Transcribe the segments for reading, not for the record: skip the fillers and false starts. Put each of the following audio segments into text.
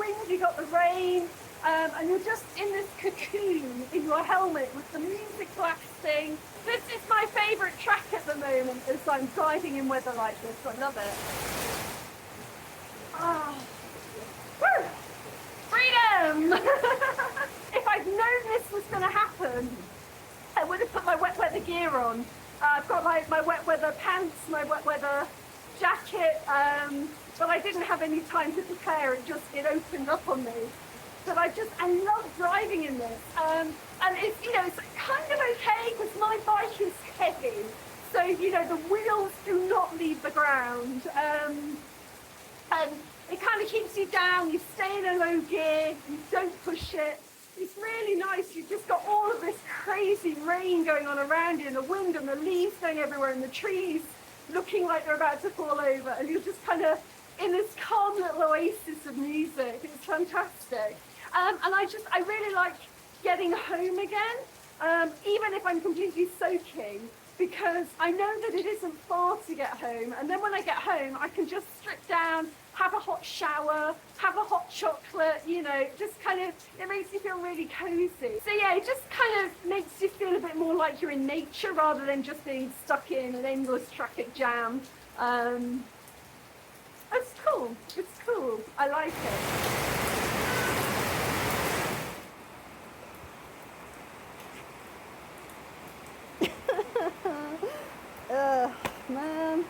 wind, you got the rain, and you're just in this cocoon in your helmet with the music blasting. This is my favourite track at the moment as I'm driving in weather like this. I love it. Oh. Woo! Freedom! If I'd known this was going to happen, I would have put my wet weather gear on. I've got my wet weather pants, my wet weather jacket, but I didn't have any time to prepare. It opened up on me. But I love driving in this. And it's, it's kind of okay because my bike is heavy. So, the wheels do not leave the ground. And it kind of keeps you down. You stay in a low gear, you don't push it. It's really nice. You've just got all of this crazy rain going on around you and the wind and the leaves going everywhere and the trees looking like they're about to fall over. And you're just kind of in this calm little oasis of music. It's fantastic. And I really like getting home again, even if I'm completely soaking, because I know that it isn't far to get home. And then when I get home, I can just strip down, have a hot shower, have a hot chocolate, just kind of, it makes you feel really cozy. So yeah, it just kind of makes you feel a bit more like you're in nature rather than just being stuck in an endless traffic jam. It's cool. It's cool. I like it. Man.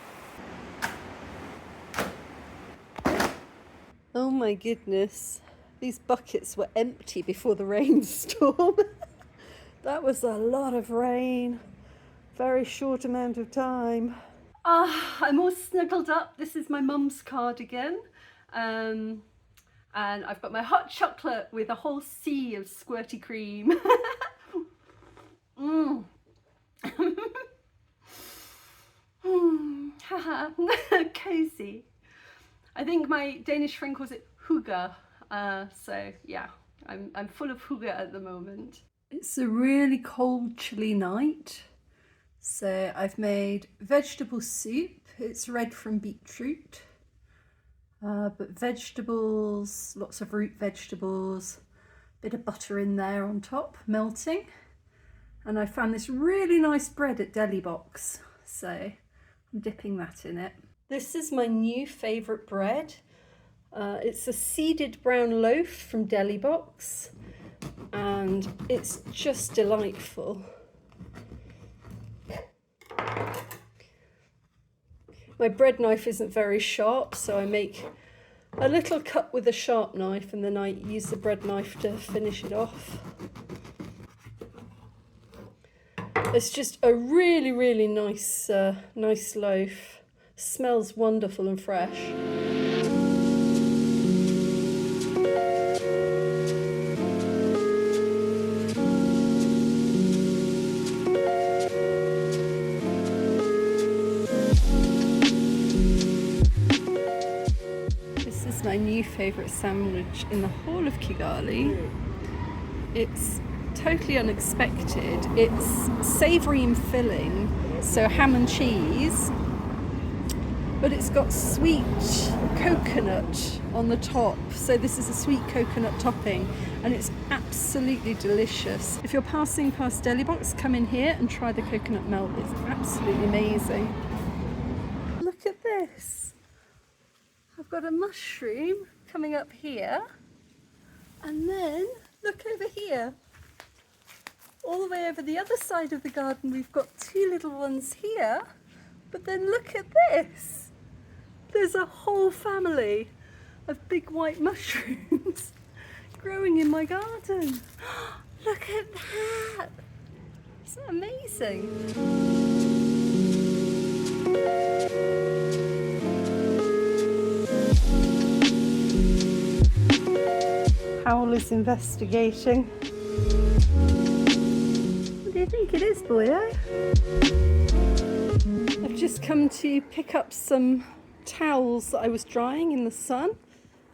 Oh my goodness. These buckets were empty before the rainstorm. That was a lot of rain. Very short amount of time. I'm all snuggled up. This is my mum's cardigan. And I've got my hot chocolate with a whole sea of squirty cream. Mmm. Haha, cozy. I think my Danish friend calls it hygge. So yeah, I'm full of hygge at the moment. It's a really cold, chilly night. So I've made vegetable soup. It's red from beetroot. But vegetables, lots of root vegetables, bit of butter in there on top, melting. And I found this really nice bread at Deli Box. So I'm dipping that in it. This is my new favourite bread. It's a seeded brown loaf from Deli Box, and it's just delightful. My bread knife isn't very sharp, so I make a little cut with a sharp knife and then I use the bread knife to finish it off. It's just a really, really nice loaf. Smells wonderful and fresh. This is my new favourite sandwich in the whole of Kigali. It's totally unexpected. It's savoury and filling, so ham and cheese, but it's got sweet coconut on the top. So this is a sweet coconut topping and it's absolutely delicious. If you're passing past Deli Box, come in here and try the coconut melt. It's absolutely amazing. Look at this. I've got a mushroom coming up here, and then look over here. All the way over the other side of the garden we've got two little ones here, but then look at this. There's a whole family of big white mushrooms growing in my garden. Look at that. It's amazing. Howl is investigating. What do you think it is, boyo? I've just come to pick up some towels that I was drying in the sun,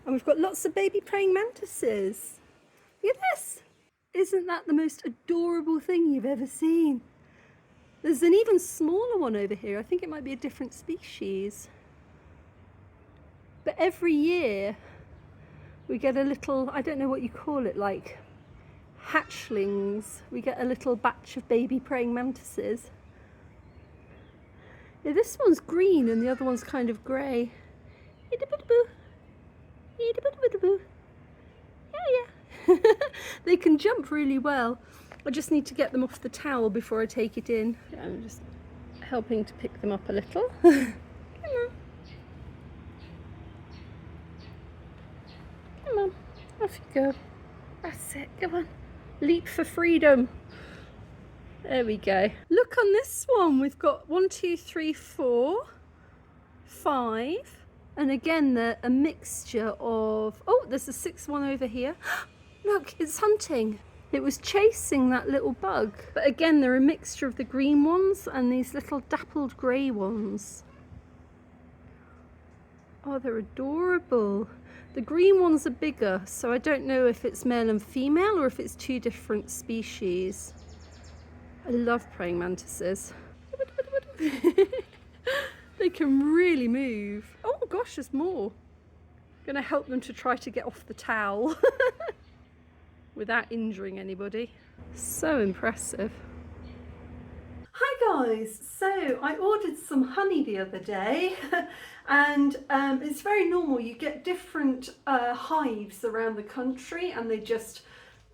and we've got lots of baby praying mantises. Look at this. Isn't that the most adorable thing you've ever seen? There's an even smaller one over here. I think it might be a different species. But every year We get a little, I don't know what you call it, like hatchlings. We get a little batch of baby praying mantises. Yeah, this one's green and the other one's kind of grey. Yeah. They can jump really well. I just need to get them off the towel before I take it in. I'm just helping to pick them up a little. Come on. Come on, off you go. That's it, come on. Leap for freedom. There we go. Look on this one, we've got 1, 2, 3, 4, 5. And again, they're a mixture of, oh, there's a 6th one over here. Look, it's hunting. It was chasing that little bug. But again, they're a mixture of the green ones and these little dappled grey ones. Oh, they're adorable. The green ones are bigger, so I don't know if it's male and female or if it's 2 different species. I love praying mantises. They can really move. Oh gosh, there's more. I'm gonna help them to try to get off the towel without injuring anybody. So impressive. Hi guys, so I ordered some honey the other day and it's very normal. You get different hives around the country and they just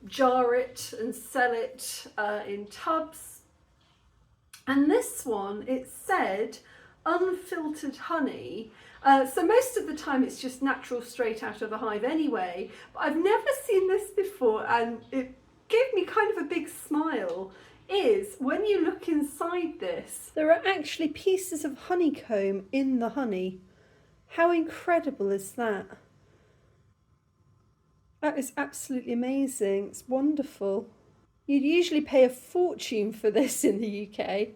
jar it and sell it in tubs. And this one, it said unfiltered honey. So most of the time it's just natural, straight out of the hive anyway, but I've never seen this before and it gave me kind of a big smile. Is when you look inside this, there are actually pieces of honeycomb in the honey. How incredible is that? That is absolutely amazing. It's wonderful. You'd usually pay a fortune for this in the UK,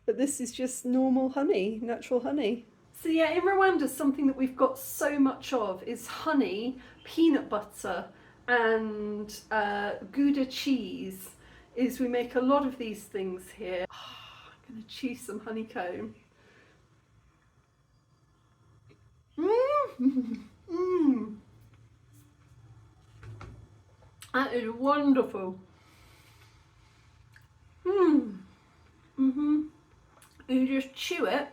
but this is just normal honey, natural honey. So yeah, in Rwanda, something that we've got so much of is honey, peanut butter, and Gouda cheese. We make a lot of these things here. Oh, I'm going to chew some honeycomb. That is wonderful. You just chew it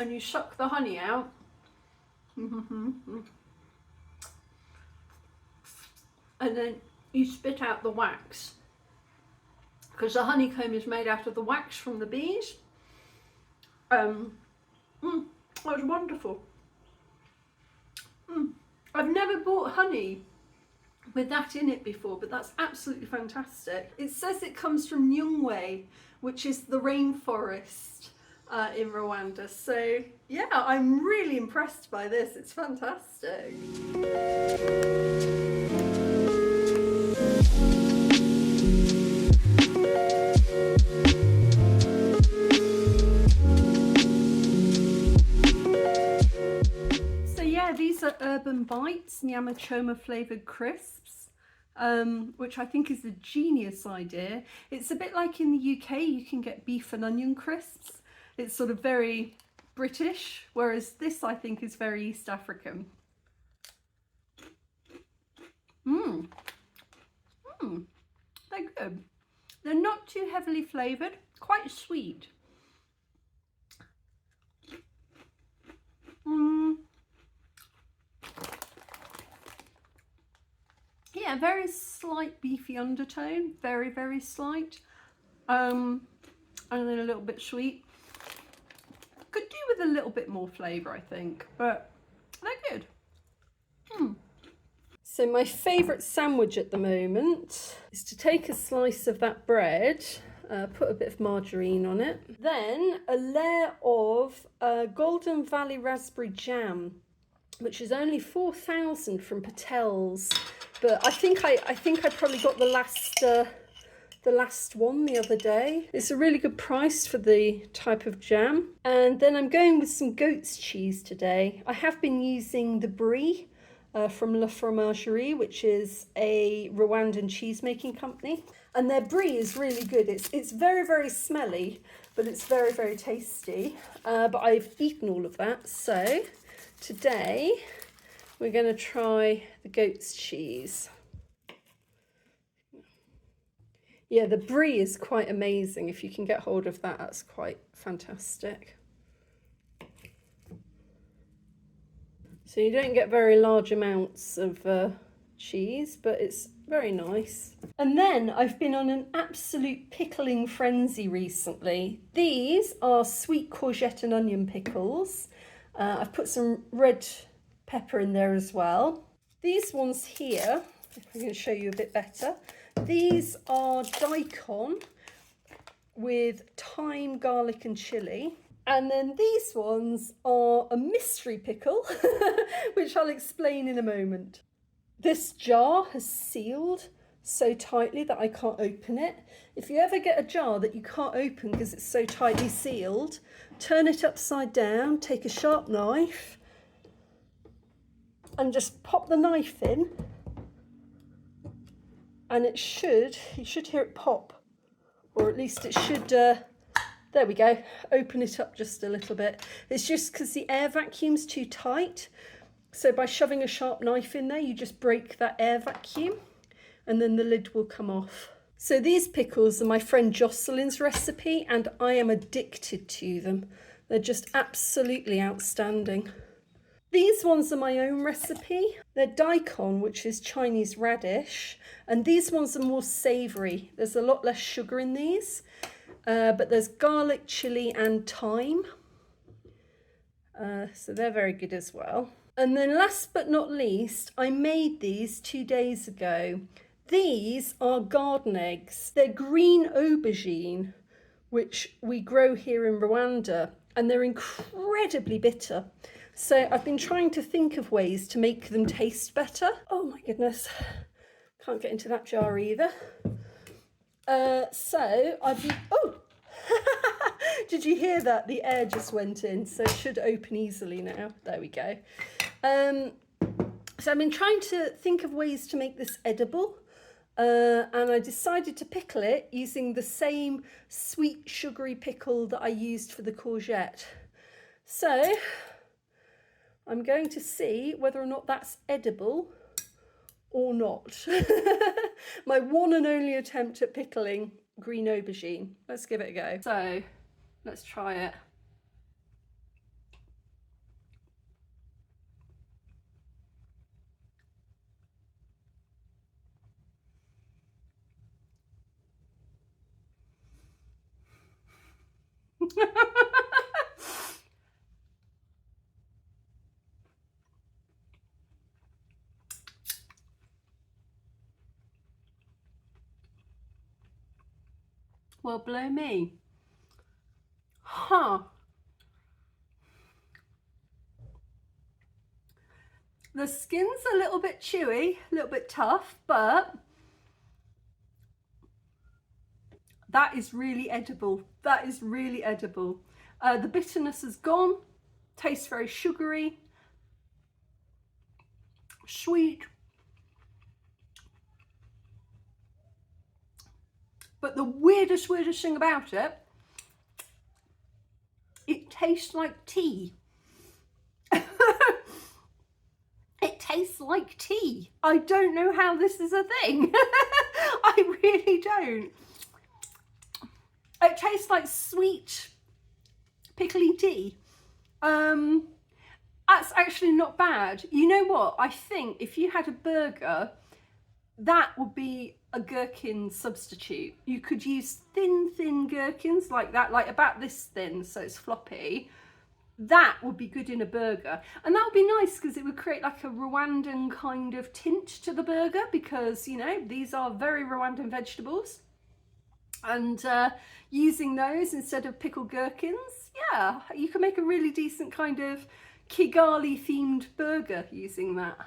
and you suck the honey out. And then you spit out the wax, because the honeycomb is made out of the wax from the bees. That was wonderful. I've never bought honey with that in it before, but that's absolutely fantastic. It says it comes from Nyumgwe, which is the rainforest in Rwanda. So yeah, I'm really impressed by this. It's fantastic. These are Urban Bites Nyama Choma flavoured crisps, which I think is a genius idea. It's a bit like in the UK, you can get beef and onion crisps. It's sort of very British, whereas this I think is very East African. They're good. They're not too heavily flavoured, quite sweet. Yeah, very slight beefy undertone, very, very slight, and then a little bit sweet. Could do with a little bit more flavour, I think, but they're good. So my favourite sandwich at the moment is to take a slice of that bread, put a bit of margarine on it, then a layer of Golden Valley raspberry jam, which is only 4,000 from Patel's. But I think I probably got the last one the other day. It's a really good price for the type of jam. And then I'm going with some goat's cheese today. I have been using the Brie from La Fromagerie, which is a Rwandan cheese making company. And their Brie is really good. It's very, very smelly, but it's very, very tasty. But I've eaten all of that. So today we're going to try the goat's cheese. Yeah, the brie is quite amazing. If you can get hold of that, that's quite fantastic. So you don't get very large amounts of cheese, but it's very nice. And then I've been on an absolute pickling frenzy recently. These are sweet courgette and onion pickles. I've put some red pepper in there as well. These ones here, if I can show you a bit better, these are daikon with thyme, garlic and chilli. And then these ones are a mystery pickle, which I'll explain in a moment. This jar has sealed so tightly that I can't open it. If you ever get a jar that you can't open because it's so tightly sealed, turn it upside down, take a sharp knife and just pop the knife in, and you should hear it pop, or at least it should, there we go, open it up just a little bit. It's just because the air vacuum's too tight. So by shoving a sharp knife in there, you just break that air vacuum and then the lid will come off. So these pickles are my friend Jocelyn's recipe and I am addicted to them. They're just absolutely outstanding. These ones are my own recipe. They're daikon, which is Chinese radish, and these ones are more savoury. There's a lot less sugar in these, but there's garlic, chilli and thyme. So they're very good as well. And then last but not least, I made these 2 days ago. These are garden eggs. They're green aubergine, which we grow here in Rwanda, and they're incredibly bitter. So I've been trying to think of ways to make them taste better. Oh my goodness, can't get into that jar either. So I've been, oh, did you hear that? The air just went in, so it should open easily now. There we go. So I've been trying to think of ways to make this edible. And I decided to pickle it using the same sweet sugary pickle that I used for the courgette. So I'm going to see whether or not that's edible or not. My one and only attempt at pickling green aubergine. Let's give it a go. So let's try it. Well, blow me. Huh. The skin's a little bit chewy, a little bit tough, but that is really edible. That is really edible. The bitterness is gone. Tastes very sugary, sweet. But the weirdest thing about it, it tastes like tea. It tastes like tea. I don't know how this is a thing. I really don't. It tastes like sweet, pickly tea. That's actually not bad. You know what? I think if you had a burger, that would be a gherkin substitute. You could use thin gherkins like that, like about this thin, so it's floppy. That would be good in a burger, and that would be nice because it would create like a Rwandan kind of tint to the burger, because you know these are very Rwandan vegetables, and using those instead of pickled gherkins, yeah, you can make a really decent kind of Kigali themed burger using that.